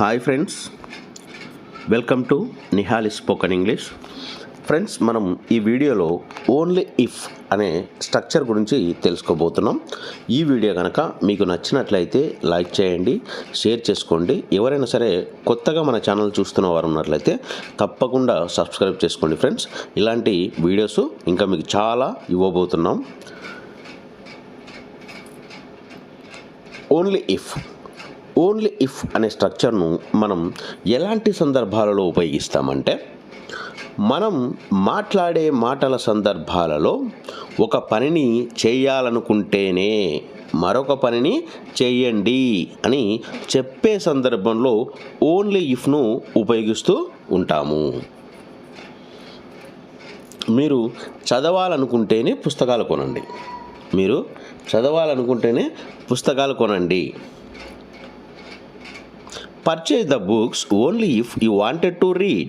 Hi friends, welcome to Nihal spoken English. Friends, మనం ఈ వీడియోలో ఓన్లీ ఇఫ్ అనే స్ట్రక్చర్ గురించి తెలుసుకోబోతున్నాం. ఈ వీడియో కనుక మీకు నచ్చినట్లయితే లైక్ చేయండి, షేర్ చేసుకోండి. ఎవరైనా సరే కొత్తగా మన ఛానల్ చూస్తున్న వారు ఉన్నట్లయితే తప్పకుండా సబ్స్క్రైబ్ చేసుకోండి. ఫ్రెండ్స్, ఇలాంటి వీడియోస్ ఇంకా మీకు చాలా ఇవ్వబోతున్నాం. ఓన్లీ ఇఫ్ అనే స్ట్రక్చర్ను మనం ఎలాంటి సందర్భాలలో ఉపయోగిస్తామంటే, మనం మాట్లాడే మాటల సందర్భాలలో ఒక పనిని చేయాలనుకుంటేనే మరొక పనిని చేయండి అని చెప్పే సందర్భంలో ఓన్లీ ఇఫ్ను ఉపయోగిస్తూ ఉంటాము. మీరు చదవాలనుకుంటేనే పుస్తకాలు కొనండి. Purchase the books only if you wanted to read.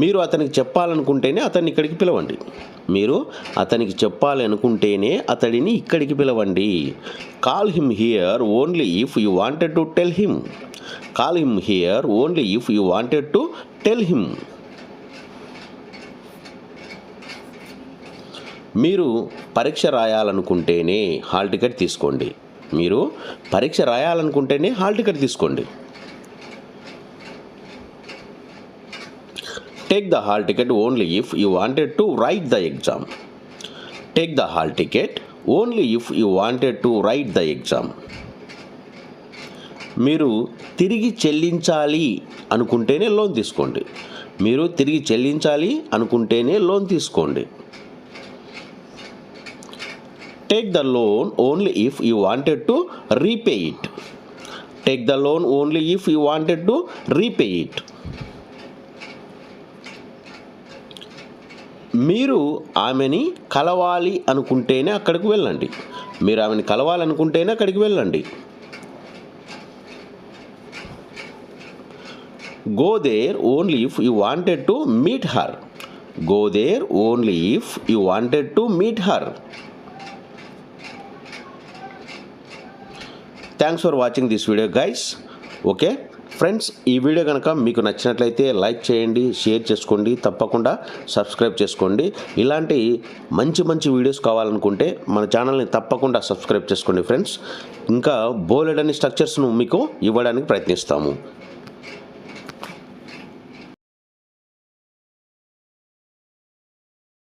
మీరు అతనికి చెప్పాలనుకుంటేనే అతన్ని ఇక్కడికి పిలవండి. Call him here only if you wanted to tell him. మీరు పరీక్ష రాయాలనుకుంటేనే హాల్ టికెట్ తీసుకోండి. Take the hall ticket only if you wanted to write the exam. మీరు తిరిగి చెల్లించాలి అనుకుంటేనే లోన్ తీసుకోండి. Take the loan only if you wanted to repay it. మీరు ఆమెని కలవాలి అనుకుంటేనే అక్కడికి వెళ్ళండి. Go there only if you wanted to meet her. Thanks for watching this video, guys. Okay friends, ఈ వీడియో కనుక మీకు నచ్చినట్లయితే లైక్ చేయండి, షేర్ చేసుకోండి, తప్పకుండా సబ్స్క్రైబ్ చేసుకోండి. ఇలాంటి మంచి వీడియోస్ కావాలనుకుంటే మన ఛానల్ని తప్పకుండా సబ్స్క్రైబ్ చేసుకోండి. ఫ్రెండ్స్, ఇంకా బోలెడన్ని స్ట్రక్చర్స్ను మీకు ఇవ్వడానికి ప్రయత్నిస్తాము.